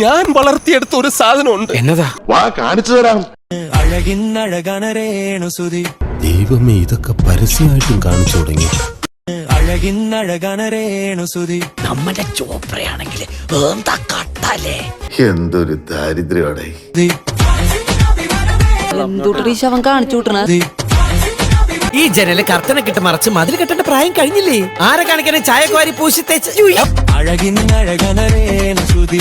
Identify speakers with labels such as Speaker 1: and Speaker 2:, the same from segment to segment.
Speaker 1: ഞാൻ വളർത്തിയെടുത്ത ഒരു സാധനമുണ്ട്. എന്നതാ?
Speaker 2: വാ കാണിച്ചു തരാം.
Speaker 3: അഴകിന്നഴകനരേണു സുധി.
Speaker 1: ദൈവമേ, ഇതൊക്കെ പരസ്യമായിട്ടും കാണിച്ചു തുടങ്ങി.
Speaker 3: അഴകിന്നഴകനരേണു സുധി.
Speaker 4: നമ്മുടെ ചോപ്രയാണെങ്കിൽ
Speaker 2: എന്തൊരു ദാരിദ്ര്യോടെ
Speaker 5: അവൻ കാണിച്ചു വിട്ടണ.
Speaker 4: ഈ ജനല് കർത്തനക്കിട്ട് മറച്ച് മതിൽ കെട്ടേണ്ട പ്രായം കഴിഞ്ഞില്ലേ? ആരെ കാണിക്കാനെ ചായക്കുവാരി പൂശി തേച്ച്
Speaker 3: അഴകിന്നഴകനരേണു സുധി.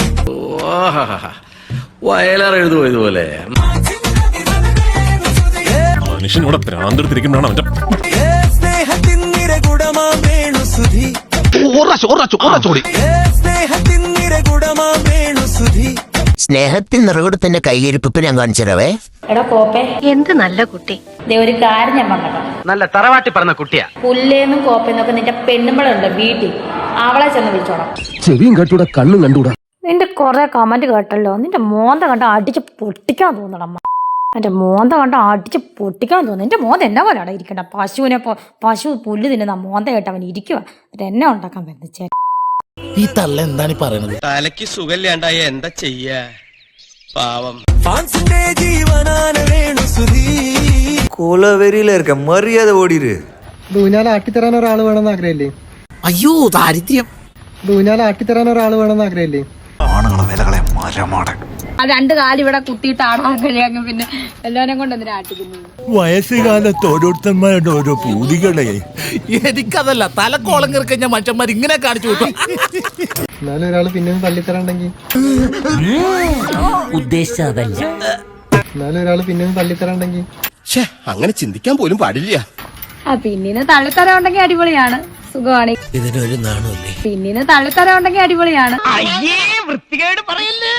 Speaker 6: വയലാർ എഴുതുമോ ഇതുപോലെ?
Speaker 1: മനുഷ്യനോടെ ഭ്രാന്തെടുത്തിരിക്കുന്നതാണ് അവന്റെ.
Speaker 3: സ്നേഹത്തിന്നിരകുടമാം വേണു സുധി. സ്നേഹത്തിന്നിരകുടമാം വേണു സുധി.
Speaker 7: സ്നേഹത്തിൽ നിറകുടത്തിന്റെ കൈയിരിപ്പ് ഞാൻ കാണിച്ചരവേ.
Speaker 8: എടാ കോപ്പേ,
Speaker 5: എന്ത് നല്ല കുട്ടി.
Speaker 8: ഒരു കാര്യം ഞാൻ പറഞ്ഞോ,
Speaker 4: നല്ല തറവാട്ടി പറഞ്ഞ കുട്ടിയാ.
Speaker 8: പുല്ലേന്നും കോപ്പേന്നൊക്കെ നിന്റെ പെണ്ണുമ്പളുണ്ട് വീട്ടിൽ, അവളെ ചെന്ന് വിളിച്ചോടാം.
Speaker 1: ചെവിയും കണ്ടൂടാ, കണ്ണും കണ്ടൂടാ.
Speaker 8: നിന്റെ കൊറേ കമന്റ് കേട്ടല്ലോ. നിന്റെ മോന്ത കണ്ട അടിച്ച് പൊട്ടിക്കാൻ തോന്നണം. എന്റെ മോന്ത കണ്ട അടിച്ച് പൊട്ടിക്കാൻ തോന്നുന്നു. എന്റെ മോന്ത എന്നാ പോലെ അവിടെ ഇരിക്കണ്ട. പശു പുല്ല് തിന്നുന്ന മോന്ത കേട്ട് അവൻ ഇരിക്കുക. എന്നെ ഉണ്ടാക്കാൻ പറ്റുന്ന
Speaker 4: ഈ തള്ള എന്താണ് പറയണത്?
Speaker 6: തലക്ക് സുഖമില്ലാണ്ടായ എന്താ ചെയ്യാ? പാവം.
Speaker 3: ഫാൻസിന്റെ ജീവനാന വേണു സുധി.
Speaker 9: കോലവരിയിലേർക്ക മര്യാദ ഓടിര്.
Speaker 10: ഊഞ്ഞാൽ ആട്ടിത്തരാൻ ഒരാൾ വേണമെന്ന് ആഗ്രഹമില്ലേ?
Speaker 4: അയ്യോ ദാരിദ്ര്യം.
Speaker 10: ഊഞ്ഞാൽ ആട്ടിത്തരാൻ ഒരാൾ വേണമെന്ന് ആഗ്രഹമില്ലേ?
Speaker 9: ആണുങ്ങളെ വിലകളെ മരമാണ്.
Speaker 8: ആ രണ്ട് കാല് ഇവിടെ കുത്തിയിട്ട് ആടാൻ കഴിയാമെങ്കിൽ പിന്നെ എല്ലാവരും കൊണ്ട് എന്തിനാ ആട്ടിക്കുന്നത്?
Speaker 4: വയസ്സുകാലത്ത് ഓരോരുത്തന്മാരുടെ ഓരോ പൂതികളെ. എനിക്കതല്ല, തലക്കോളം കിറക്കഞ്ഞ മനുഷ്യന്മാർ ഇങ്ങനെ കാണിച്ചു വിട്ടു.
Speaker 10: എന്നാലും ഒരാൾ പിന്നെയും തള്ളിത്തരാണ്ടെങ്കിൽ
Speaker 4: ഉദ്ദേശിച്ചതല്ല.
Speaker 10: എന്നാലും ഒരാൾ പിന്നെയും തള്ളിത്തരാണ്ടെങ്കിൽ
Speaker 1: അങ്ങനെ ചിന്തിക്കാൻ പോലും പാടില്ല.
Speaker 8: ആ പിന്നിന്ന് തള്ളിത്തരം ഉണ്ടെങ്കിൽ അടിപൊളിയാണ്, സുഖമാണ്.
Speaker 4: ഇതിനൊരു നാണല്ലേ?
Speaker 8: പിന്നിന്ന് തള്ളിത്തരം ഉണ്ടെങ്കിൽ അടിപൊളിയാണ്.
Speaker 4: വൃത്തികേട് പറയല്ലേ.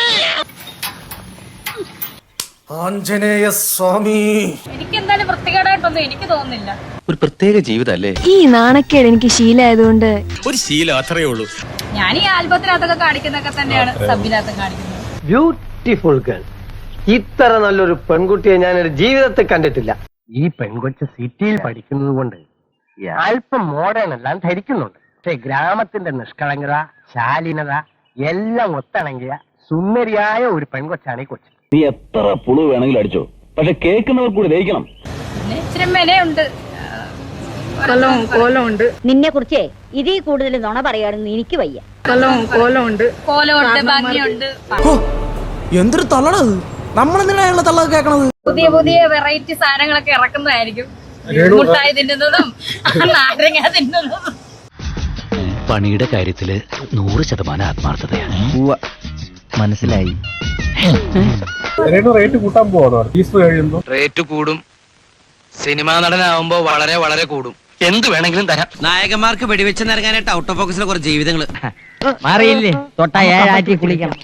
Speaker 3: ആഞ്ജനേയ സ്വാമി.
Speaker 8: എനിക്ക് എന്തായാലും വൃത്തികേടായിട്ടൊന്നും എനിക്ക് തോന്നുന്നില്ല.
Speaker 6: ഒരു പ്രത്യേക ജീവിതല്ലേ
Speaker 5: ഈ നാണക്കേട് എനിക്ക് ശീലമായതുകൊണ്ട്
Speaker 6: ഒരു ശീലം, അത്രയേ ഉള്ളൂ.
Speaker 8: ഞാൻ ഈ ആൽബത്തിനകത്തൊക്കെ കാണിക്കുന്നതൊക്കെ തന്നെയാണ് സബിനകത്തും കാണിക്കുന്നത്.
Speaker 11: Beautiful girl. ഇത്ര നല്ലൊരു പെൺകുട്ടിയെ ഞാൻ ഒരു ജീവിതത്തിൽ കണ്ടിട്ടില്ല. ഈ പെൺകൊച്ച് സിറ്റിയിൽ പഠിക്കുന്നത് കൊണ്ട് അല്പം മോഡേൺ എല്ലാം ധരിക്കുന്നുണ്ട്. പക്ഷെ ഗ്രാമത്തിന്റെ നിഷ്കളങ്കത, ശാലീനത എല്ലാം ഒത്തിണങ്ങിയ സുന്ദരിയായ ഒരു പെൺകൊച്ചാണ് ഈ കൊച്ച്.
Speaker 6: നീ എത്ര പുളു വേണമെങ്കിലും അടിച്ചോ, പക്ഷെ കേൾക്കുന്നവർ കൂടി ദഹിക്കണം.
Speaker 8: പിന്നെ ഇച്ചിരി മെനയുണ്ട്,
Speaker 5: കോലമുണ്ട്. നിന്നെ കുറിച്ച് ഇതിൽ കൂടുതൽ നുണ പറയാണെന്ന് എനിക്ക് വയ്യ.
Speaker 8: കോലമുണ്ട്, ഭംഗിയുണ്ട്.
Speaker 4: എന്തൊരു തള്ളണത്! നമ്മളെന്തിനാണുള്ള തള്ള കേൾക്കണത്?
Speaker 8: പുതിയ പുതിയ വെറൈറ്റി സാധനങ്ങളൊക്കെ ഇറക്കുന്നതായിരിക്കും. മുട്ടായി തിന്നുന്നതും നാരങ്ങ തിന്നുന്നതും.
Speaker 4: പണിയുടെ കാര്യത്തില് 100% ആത്മാർത്ഥതയാണ്. മനസ്സിലായി.
Speaker 10: റേറ്റ് കൂട്ടാൻ പോവാണോ?
Speaker 6: റേറ്റ് കൂടും. സിനിമാ നടനാവുമ്പോ വളരെ വളരെ കൂടും. എന്ത് വേണമെങ്കിലും തരാം.
Speaker 4: നായകന്മാർക്ക് വെടിവെച്ച് നിറങ്ങാനായിട്ട് ഔട്ട് ഓഫ് ഫോക്കസിലെ കുറച്ച് ജീവിതങ്ങള്
Speaker 11: മാറിയില്ലേ? തൊട്ട 7 ആറ്റി കുളിക്കണം.